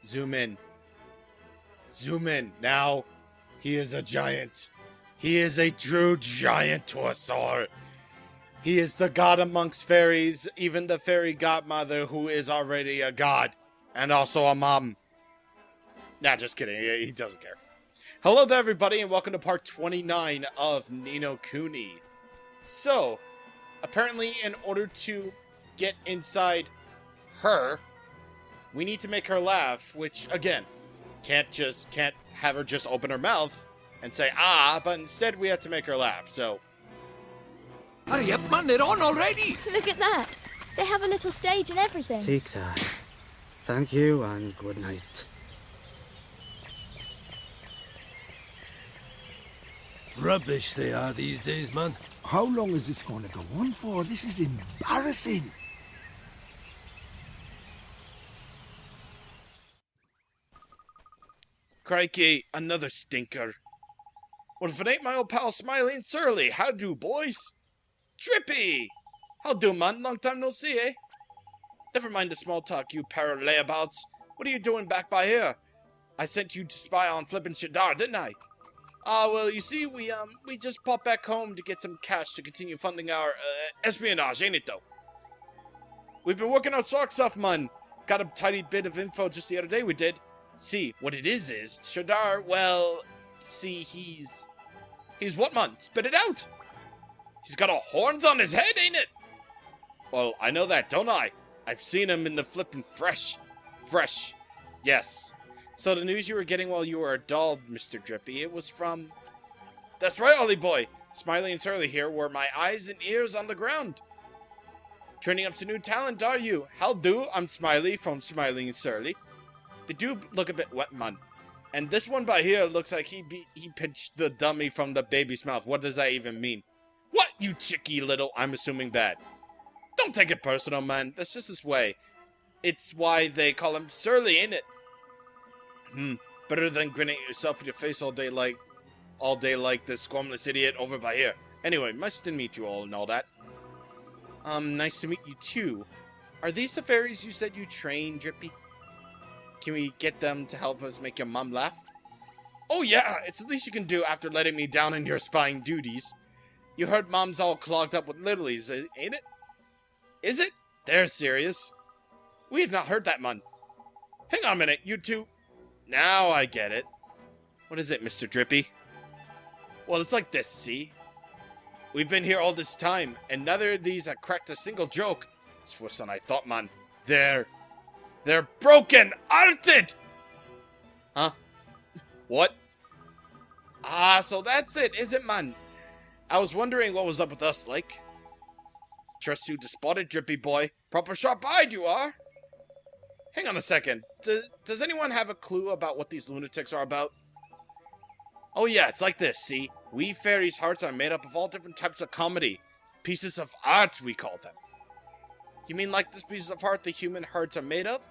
Zoom in. Zoom in. Now, he is a giant. He is a true giantosaur. He is the god amongst fairies, even the fairy godmother who is already a god. And also a mom. Nah, just kidding. He doesn't care. Hello there, everybody, and welcome to part 29 of Nino Kuni. So, apparently, in order to get inside her, we need to make her laugh, which, again, can't have her just open her mouth and say, ah, but instead we have to make her laugh, so... Hurry up, man, they're on already! Look at that. They have a little stage and everything. Take that. Thank you and good night. Rubbish they are these days, man. How long is this going to go on for? This is embarrassing. Crikey, another stinker. Well, if it ain't my old pal Smiley and Surly, how do, boys? Drippy! How do, man? Long time no see, eh? Never mind the small talk, you pair of layabouts. What are you doing back by here? I sent you to spy on flippin' Shadar, didn't I? Well, you see, we just popped back home to get some cash to continue funding our, espionage, ain't it, though? We've been working on socks stuff, man. Got a tidy bit of info just the other day, we did. See, what it is Shadar, well, see, he's what, man? Spit it out! He's got a horns on his head, ain't it? Well, I know that, don't I? I've seen him in the flippin' fresh. Yes. So the news you were getting while you were a doll, Mr. Drippy, it was from... That's right, Ollie boy. Smiley and Surly here were my eyes and ears on the ground. Training up some new talent, are you? How do? I'm Smiley from Smiley and Surly. They do look a bit wet, man. And this one by here looks like he pinched the dummy from the baby's mouth. What does that even mean? What, you chicky little... I'm assuming bad. Don't take it personal, man. That's just his way. It's why they call him Surly, ain't it? Better than grinning at yourself in your face all day like this squamless idiot over by here. Anyway, nice to meet you all and all that. Nice to meet you too. Are these the fairies you said you train, Drippy? Can we get them to help us make your mom laugh? Oh yeah, it's the least you can do after letting me down in your spying duties. You heard mom's all clogged up with lilies, ain't it? Is it? They're serious. We have not heard that, man. Hang on a minute, you two. Now I get it. What is it, Mr. Drippy? Well, it's like this, see? We've been here all this time, and neither of these have cracked a single joke. It's worse than I thought, man. They're broken-ARTed! Huh? What? Ah, so that's it, is it, man? I was wondering what was up with us, like. Trust you to spot it, Drippy boy. Proper sharp-eyed you are. Hang on a second. Does anyone have a clue about what these lunatics are about? Oh yeah, it's like this, see? We fairies' hearts are made up of all different types of comedy. Pieces of art, we call them. You mean like this pieces of art the human hearts are made of?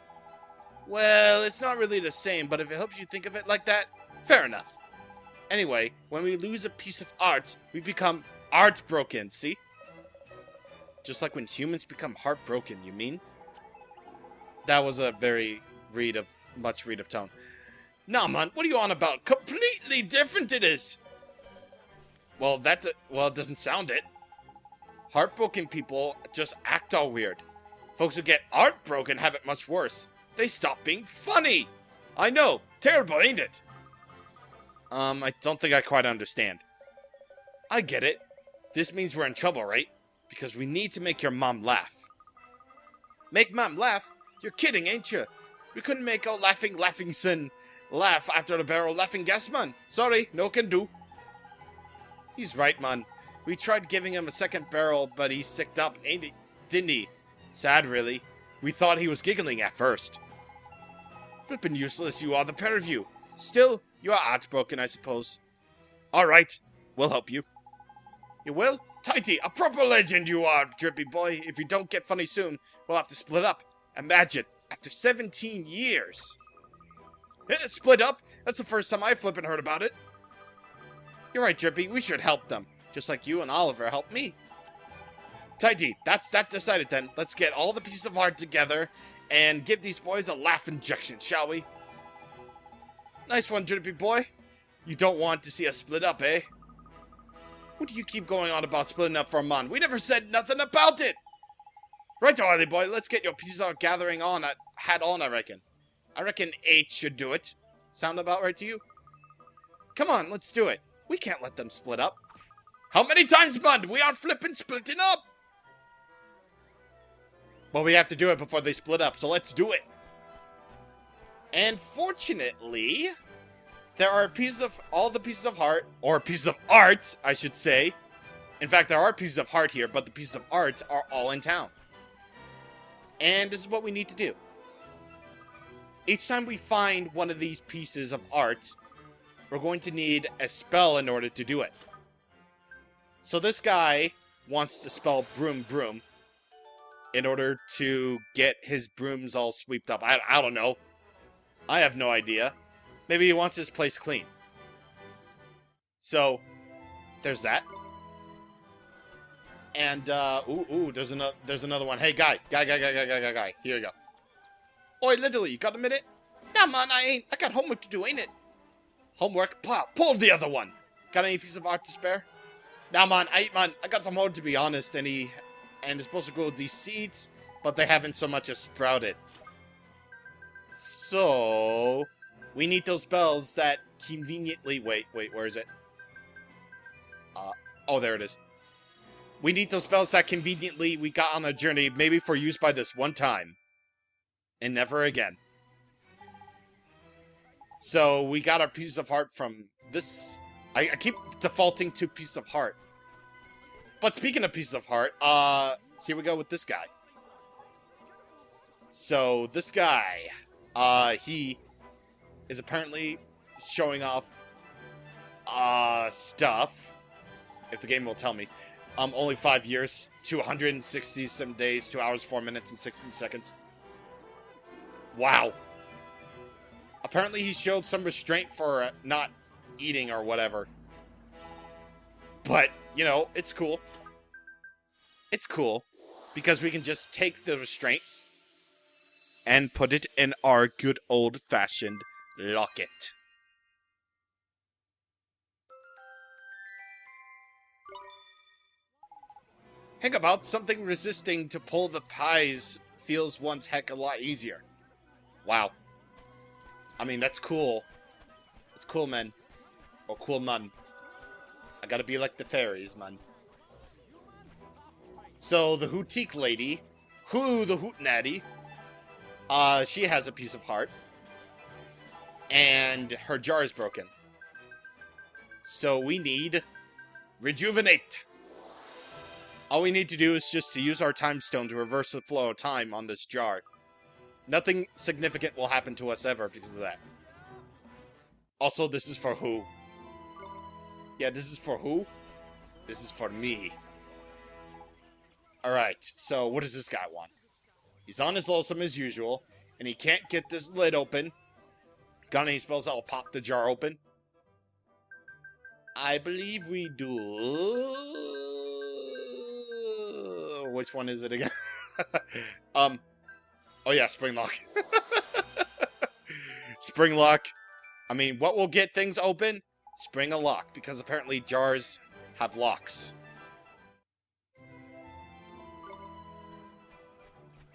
Well, it's not really the same, but if it helps you think of it like that, fair enough. Anyway, when we lose a piece of art, we become heartbroken, see? Just like when humans become heartbroken, you mean? That was a very much read of tone. Nah, man, what are you on about? Completely different it is! Well, it doesn't sound it. Heartbroken people just act all weird. Folks who get heartbroken have it much worse. They stop being funny! I know, terrible, ain't it? I don't think I quite understand. I get it. This means we're in trouble, right? Because we need to make your mom laugh. Make mom laugh? You're kidding, ain't you? We couldn't make out laughing son laugh after the barrel laughing gas, man. Sorry, no can do. He's right, man. We tried giving him a second barrel, but he sicked up, didn't he? Sad, really. We thought he was giggling at first. Flippin' useless you are, the pair of you. Still, you are heartbroken, I suppose. Alright, we'll help you. You will? Tighty, a proper legend you are, Drippy boy. If you don't get funny soon, we'll have to split up. Imagine, after 17 years. Split up? That's the first time I flippin' heard about it. You're right, Drippy, we should help them. Just like you and Oliver helped me. Tighty, that's that decided then. Let's get all the pieces of art together and give these boys a laugh injection, shall we? Nice one, Drippy boy. You don't want to see us split up, eh? What do you keep going on about splitting up for a month? We never said nothing about it! Right, Harley boy, let's get your pieces of gathering on, hat on, I reckon. I reckon 8 should do it. Sound about right to you? Come on, let's do it. We can't let them split up. How many times, bud? We aren't flipping splitting up! Well, we have to do it before they split up, so let's do it. And fortunately, there are all the pieces of heart, or pieces of art, I should say. In fact, there are pieces of heart here, but the pieces of art are all in town. And this is what we need to do. Each time we find one of these pieces of art, we're going to need a spell in order to do it. So this guy wants to spell broom broom in order to get his brooms all swept up. I don't know. I have no idea. Maybe he wants his place clean. So, there's that. And, there's another one. Hey, guy. Here you go. Oi, literally, you got a minute? Nah, man, I ain't. I got homework to do, ain't it? Homework? Pull the other one. Got any piece of art to spare? Nah, man, I got some homework, to be honest, and it's supposed to grow these seeds, but they haven't so much as sprouted. So, we need those spells that conveniently... Wait, where is it? Oh, there it is. We need those spells that conveniently we got on the journey, maybe for use by this one time. And never again. So, we got our pieces of heart from this... I keep defaulting to pieces of heart. But speaking of pieces of heart, here we go with this guy. So, this guy, he is apparently showing off, stuff, if the game will tell me. Only 5 years, 267 days, 2 hours, 4 minutes, and 16 seconds. Wow. Apparently he showed some restraint for not eating or whatever. But, you know, it's cool. It's cool. Because we can just take the restraint and put it in our good old-fashioned locket. Think about something resisting to pull the pies feels one's heck a lot easier. Wow. I mean, that's cool. It's cool, man. Or cool, man. I gotta be like the fairies, man. So, the Hootique lady, the Hootenaddy, she has a piece of heart. And her jar is broken. So, we need Rejuvenate. All we need to do is just to use our time stone to reverse the flow of time on this jar. Nothing significant will happen to us ever because of that. Also, this is for who? Yeah, this is for who? This is for me. Alright, so what does this guy want? He's on his lonesome as usual, and he can't get this lid open. Got any spells that will pop the jar open? I believe we do. Which one is it again? Oh yeah, spring lock. Spring lock. I mean, what will get things open? Spring a lock, because apparently jars have locks.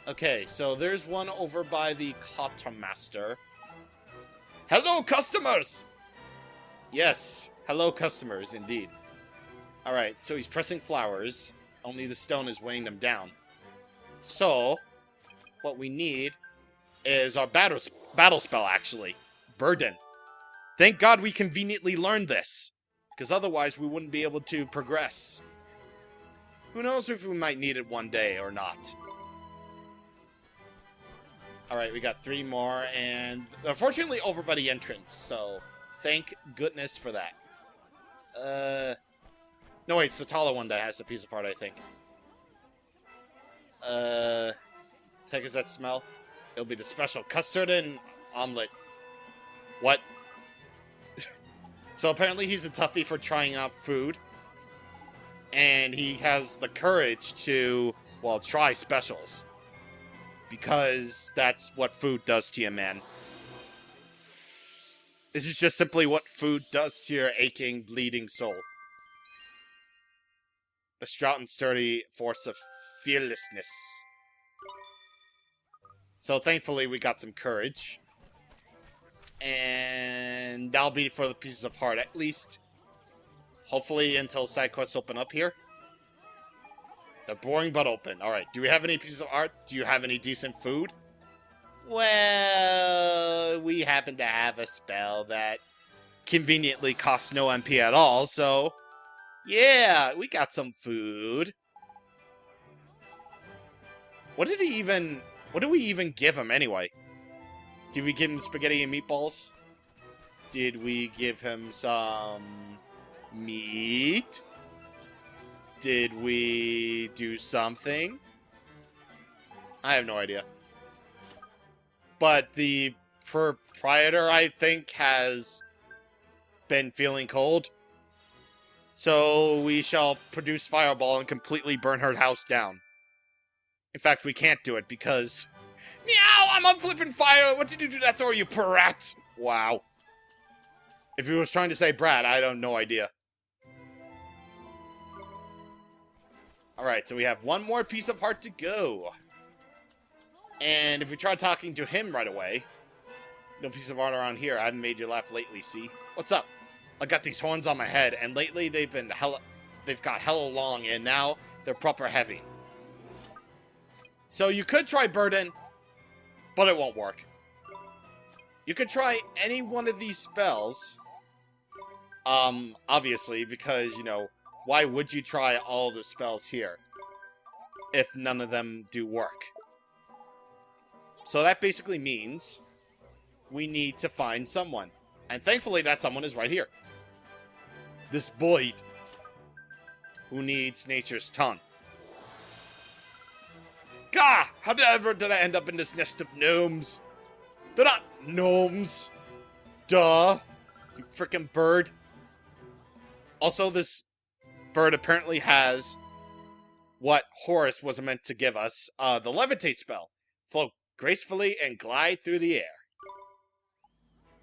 Okay, so there's one over by the Quartermaster. Hello, customers! Yes, hello, customers, indeed. Alright, so he's pressing flowers. Only the stone is weighing them down. So, what we need is our battle spell, actually. Burden. Thank God we conveniently learned this. Because otherwise we wouldn't be able to progress. Who knows if we might need it one day or not. Alright, we got 3 more, and unfortunately over by the entrance, so thank goodness for that. No, wait, it's the taller one that has a piece of heart, I think. Take us that smell. It'll be the special custard and omelet. What? So apparently he's a toughie for trying out food. And he has the courage to, well, try specials. Because that's what food does to you, man. This is just simply what food does to your aching, bleeding soul. The stout and sturdy force of fearlessness. So thankfully we got some courage. And that'll be for the pieces of heart, at least. Hopefully until side quests open up here. They're boring but open. Alright, do we have any pieces of art? Do you have any decent food? Well, we happen to have a spell that conveniently costs no MP at all, so... yeah, we got some food. What did we even give him anyway? Did we give him spaghetti and meatballs? Did we give him some meat? Did we do something? I have no idea. But the proprietor, I think, has been feeling cold. So we shall produce Fireball and completely burn her house down. In fact, we can't do it because... meow! I'm on flipping fire! What did you do to that door, you brat? Wow. If he was trying to say brat, I don't no idea. Alright, so we have one more piece of heart to go. And if we try talking to him right away... no piece of art around here. I haven't made you laugh lately, see? What's up? I got these horns on my head, and lately they've got hella long, and now they're proper heavy. So you could try Burden, but it won't work. You could try any one of these spells. Obviously, because, you know, why would you try all the spells here if none of them do work? So that basically means we need to find someone. And thankfully that someone is right here. This Boyd, who needs nature's tongue. Gah! How did I end up in this nest of gnomes? They're not gnomes. Duh. You frickin' bird. Also, this bird apparently has what Horus was meant to give us. The levitate spell. Float gracefully and glide through the air.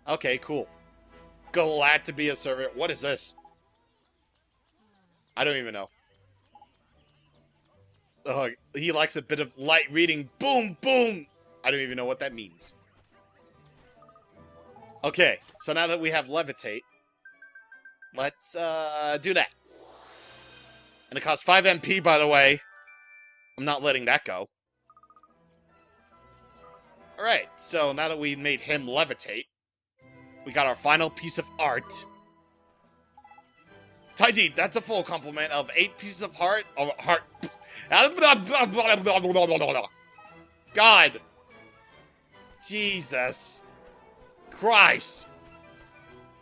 Okay, cool. Glad to be a servant. What is this? I don't even know. He likes a bit of light reading. Boom, boom! I don't even know what that means. Okay, so now that we have levitate, let's do that. And it costs 5 MP, by the way. I'm not letting that go. Alright, so now that we made him levitate, we got our final piece of art. Taiji, that's a full complement of 8 pieces of heart. God. Jesus. Christ.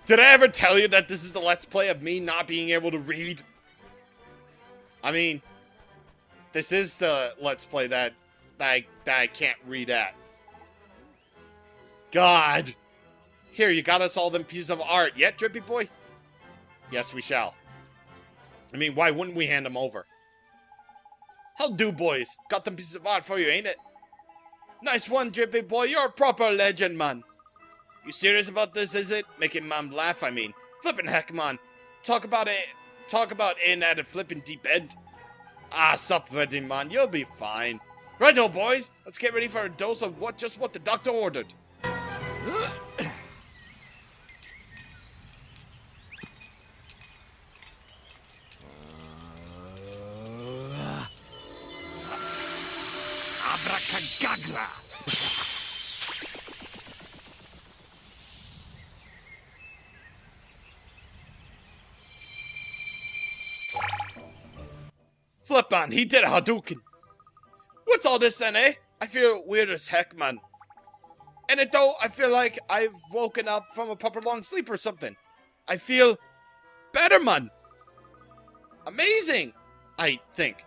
Did I ever tell you that this is the Let's Play of me not being able to read? I mean, this is the Let's Play that I can't read at. God. Here, you got us all them pieces of art. Yet, Drippy boy? Yes, we shall. I mean, why wouldn't we hand them over? How'll do, boys. Got them pieces of art for you, ain't it? Nice one, Drippy boy. You're a proper legend, man. You serious about this, is it? Making mom laugh, I mean. Flippin' heck, man. Talk about in at a flippin' deep end. Ah, stop fretting, man. You'll be fine. Righto, boys. Let's get ready for a dose of what the doctor ordered. Abracagagra! Flip on, he did a Hadouken. What's all this then, eh? I feel weird as heck, man. And it though, I feel like I've woken up from a proper long sleep or something. I feel better, man. Amazing, I think.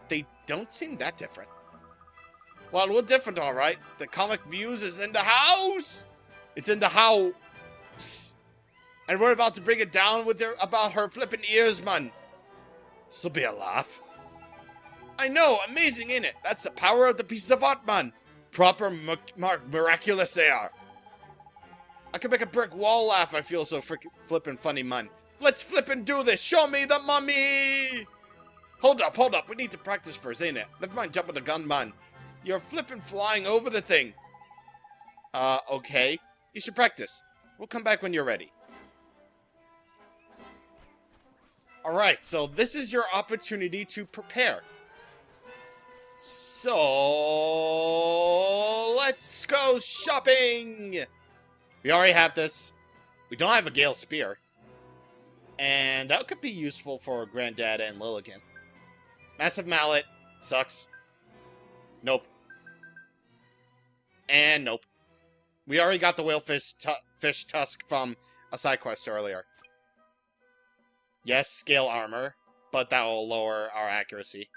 They don't seem that different. Well, we're different, alright. The comic muse is in the house. It's in the house. And we're about to bring it down with her about her flipping ears, man. This'll be a laugh. I know, amazing, ain't it? That's the power of the pieces of art, man. Proper miraculous they are. I can make a brick wall laugh. I feel so flippin' funny, man. Let's flippin' do this. Show me the mummy. Hold up. We need to practice first, ain't it? Never mind jumping the gun, man. You're flippin' flying over the thing. Okay. You should practice. We'll come back when you're ready. Alright, so this is your opportunity to prepare. So, let's go shopping! We already have this. We don't have a Gale Spear. And that could be useful for Granddad and Lilligan. Massive Mallet. Sucks. Nope. And nope. We already got the whalefish fish tusk from a side quest earlier. Yes, scale armor, but that will lower our accuracy.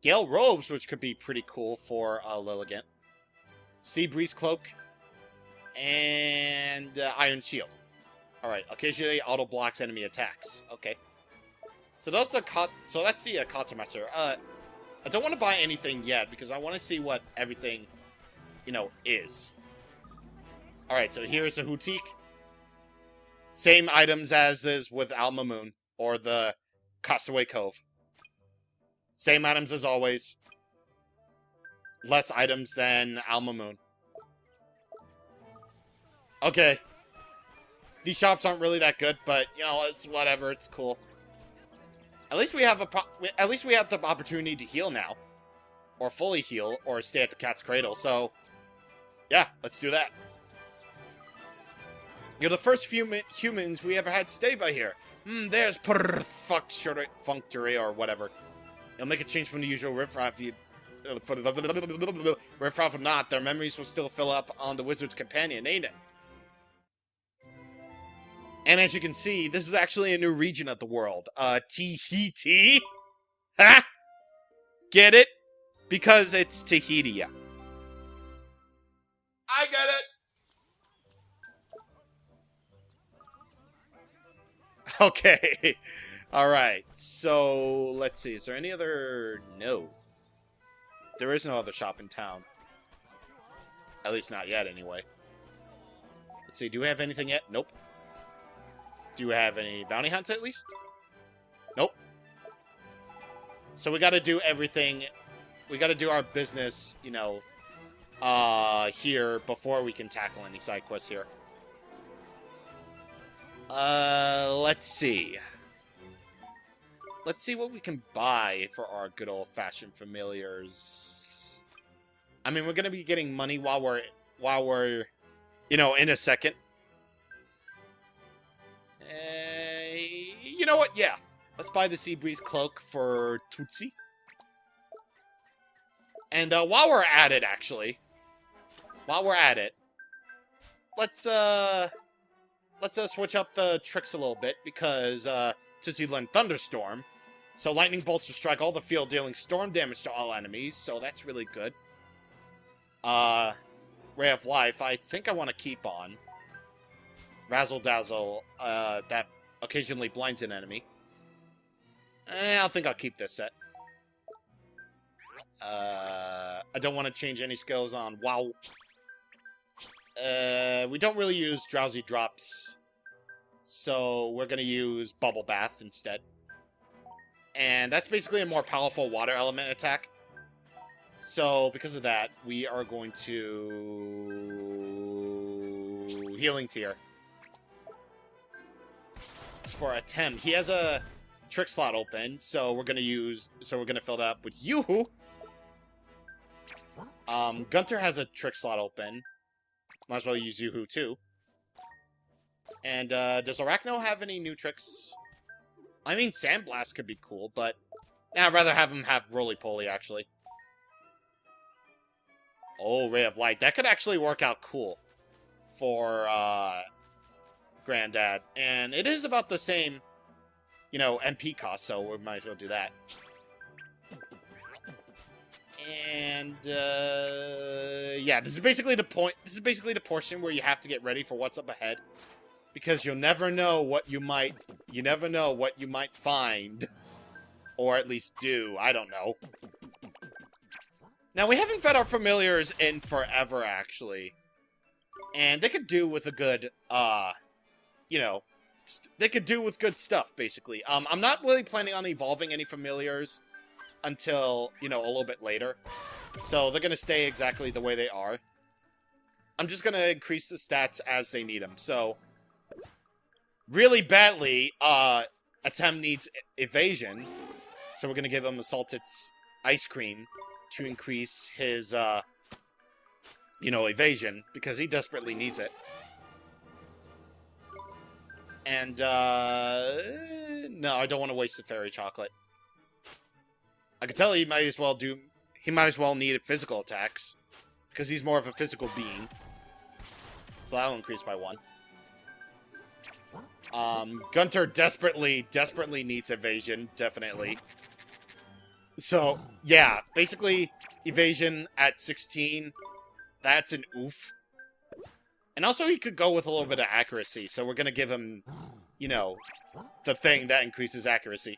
Gale robes, which could be pretty cool for Lilligant. Sea breeze cloak. And iron shield. Alright, occasionally auto blocks enemy attacks. Okay. So that's the Cottermaster. I don't want to buy anything yet because I want to see what everything, is. Alright, so here's the Houtique. Same items as is with Alma Moon, or the Castaway Cove. Same items as always. Less items than Alma Moon. Okay. These shops aren't really that good, but, it's whatever, it's cool. At least we have the opportunity to heal now. Or fully heal, or stay at the cat's cradle, so... yeah, let's do that. You're the first few humans we ever had to stay by here. There's functory or whatever. It'll make a change from the usual riffraff. Riffraff or not, their memories will still fill up on the wizard's companion, ain't it? And as you can see, this is actually a new region of the world. Tahiti? Ha! Get it? Because it's Tahiti. I get it! Okay. Alright. So, let's see. Is there any other... No. There is no other shop in town. At least not yet, anyway. Let's see. Do we have anything yet? Nope. Do you have any bounty hunts, at least? Nope. So we gotta do everything... We gotta do our business, here before we can tackle any side quests here. Let's see. Let's see what we can buy for our good old-fashioned familiars. I mean, we're gonna be getting money while we're, in a second. You know what? Yeah. Let's buy the Sea Breeze Cloak for Tootsie. And, while we're at it, actually. Let's switch up the tricks a little bit, because, Tootsie learned Thunderstorm. So lightning bolts will strike all the field, dealing storm damage to all enemies, so that's really good. Ray of Life, I think I want to keep on. Razzle Dazzle, that occasionally blinds an enemy. I think I'll keep this set. I don't want to change any skills on WoW. We don't really use Drowsy Drops, so we're going to use Bubble Bath instead. And that's basically a more powerful water element attack. So, because of that, we are going to... Healing Tier. As for Atem, he has a trick slot open, so we're going to fill it up with Yoo-hoo. Gunter has a trick slot open. Might as well use Yoo-hoo too. And, does Arachno have any new tricks? I mean, Sandblast could be cool, but... I'd rather have him have Roly-Poly, actually. Oh, Ray of Light. That could actually work out cool for, Granddad. And it is about the same, MP cost, so we might as well do that. And, yeah, this is basically the point. This is basically the portion where you have to get ready for what's up ahead. Because you'll never know what you might find. Or at least do. I don't know. Now, we haven't fed our familiars in forever, actually. And they could do with a good, you know, they could do with good stuff, basically. I'm not really planning on evolving any familiars until, you know, a little bit later. So they're going to stay exactly the way they are. I'm just going to increase the stats as they need them. So, really badly, Atem needs evasion. So we're going to give him a salted ice cream to increase his, you know, evasion, because he desperately needs it. And, no, I don't want to waste the fairy chocolate. I can tell he might as well need physical attacks, because he's more of a physical being. So that'll increase by 1. Gunter desperately needs evasion, definitely. So, yeah, basically, evasion at 16, that's an oof. And also, he could go with a little bit of accuracy, so we're gonna give him, you know, the thing that increases accuracy.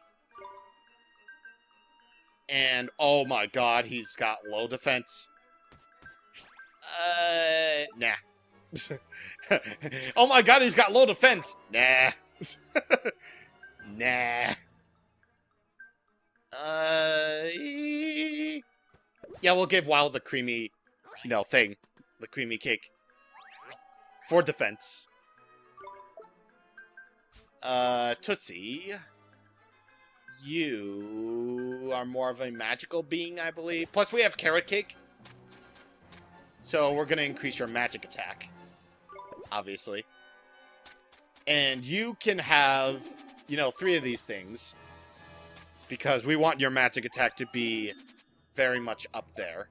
And, oh my god, he's got low defense. Nah. Oh my god, he's got low defense! Nah. Nah. Yeah, we'll give Wild the creamy, you know, thing. The creamy cake. For defense. Tootsie. You are more of a magical being, I believe. Plus, we have Carrot Cake. So, we're gonna increase your magic attack. Obviously. And you can have, you know, 3 of these things. Because we want your magic attack to be very much up there.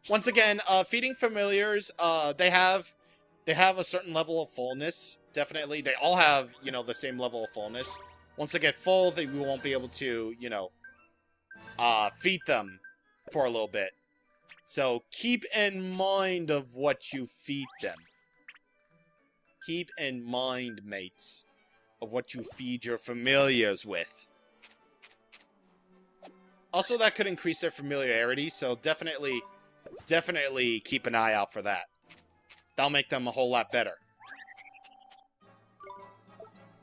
Once again, feeding familiars, they have a certain level of fullness. Definitely. They all have, you know, the same level of fullness. Once they get full, we won't be able to, you know, feed them for a little bit. So, keep in mind of what you feed them. Keep in mind, mates, of what you feed your familiars with. Also, that could increase their familiarity, so definitely keep an eye out for that. That'll make them a whole lot better.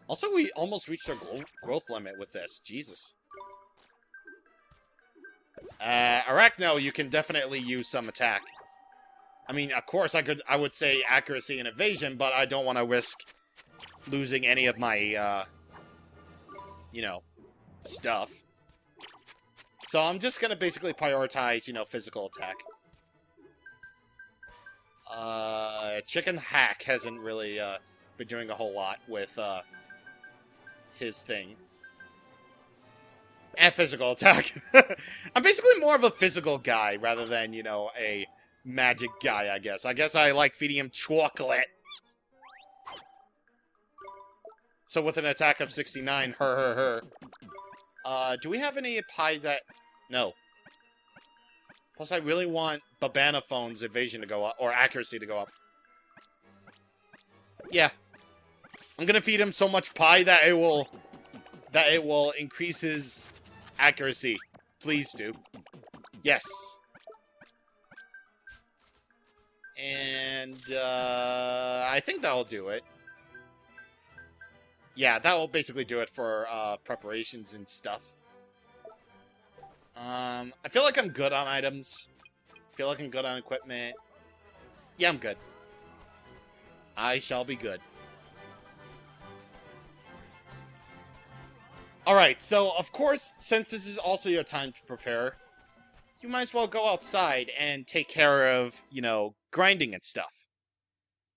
Also, we almost reached our growth limit with this. Jesus. Arachno, you can definitely use some attack. I mean, of course, I would say accuracy and evasion, but I don't want to risk losing any of my, you know, stuff. So I'm just gonna basically prioritize, you know, physical attack. Chicken Hack hasn't really, been doing a whole lot with, his thing. And physical attack. I'm basically more of a physical guy rather than, you know, a magic guy, I guess. I guess I like feeding him chocolate. So with an attack of 69, do we have any pie that... No. Plus, I really want Babanaphone's evasion to go up, or accuracy to go up. Yeah. I'm gonna feed him so much pie that it will increase his accuracy. Please do. Yes. And, I think that'll do it. Yeah, that will basically do it for, preparations and stuff. I feel like I'm good on items. I feel like I'm good on equipment. Yeah, I'm good. I shall be good. Alright, so, of course, since this is also your time to prepare, you might as well go outside and take care of, you know, grinding and stuff.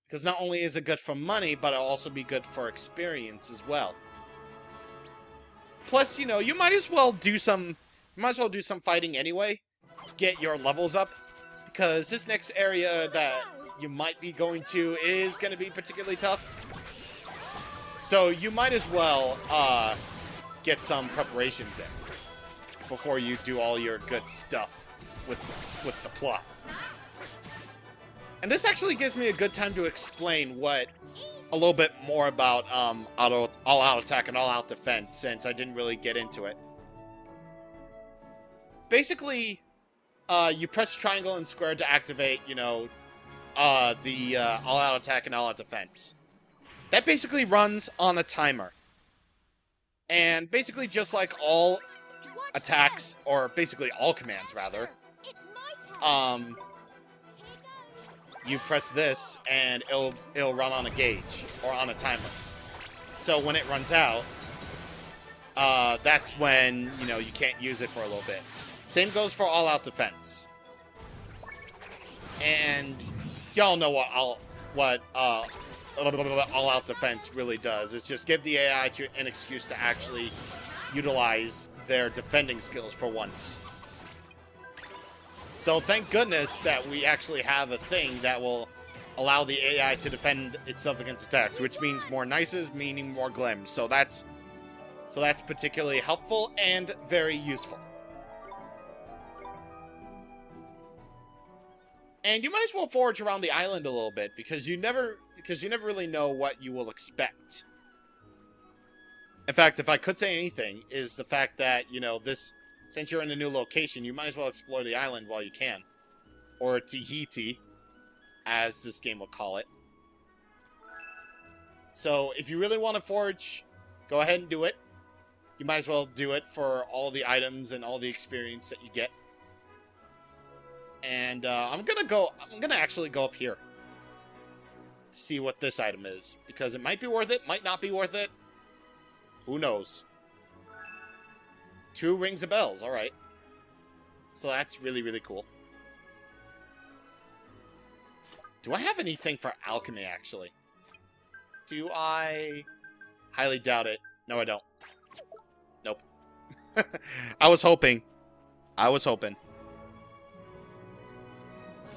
Because not only is it good for money, but it'll also be good for experience as well. Plus, you know, you might as well do some fighting anyway to get your levels up. Because this next area that you might be going to is going to be particularly tough. So you might as well get some preparations in before you do all your good stuff with the plot. And this actually gives me a good time to explain a little bit more about all-out attack and all-out defense, since I didn't really get into it. Basically, you press triangle and square to activate, you know, the all-out attack and all-out defense. That basically runs on a timer. And basically just like all attacks, or basically all commands rather, you press this and it'll run on a gauge or on a timer. So when it runs out, that's when, you know, you can't use it for a little bit. Same goes for all-out defense. And y'all know what all-out defense really does. It's just give the AI an excuse to actually utilize their defending skills for once. So thank goodness that we actually have a thing that will allow the AI to defend itself against attacks, which means more nices, meaning more glims. So that's particularly helpful and very useful. And you might as well forage around the island a little bit, because you never really know what you will expect. In fact, if I could say anything, is the fact that, you know, since you're in a new location, you might as well explore the island while you can. Or Tahiti, as this game will call it. So, if you really want to forage, go ahead and do it. You might as well do it for all the items and all the experience that you get. And I'm gonna actually go up here to see what this item is, because it might be worth it, might not be worth it. Who knows? 2 rings of bells, all right. So that's really, really cool. Do I have anything for alchemy, actually? Do I? Highly doubt it. No, I don't. Nope. I was hoping.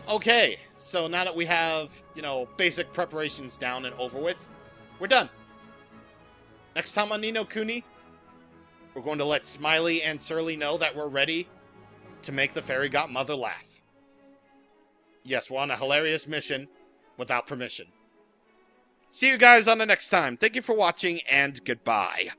Okay, so now that we have, you know, basic preparations down and over with, we're done. Next time on Ni no Kuni, we're going to let Smiley and Surly know that we're ready to make the fairy godmother laugh. Yes, we're on a hilarious mission without permission. See you guys on the next time. Thank you for watching, and goodbye.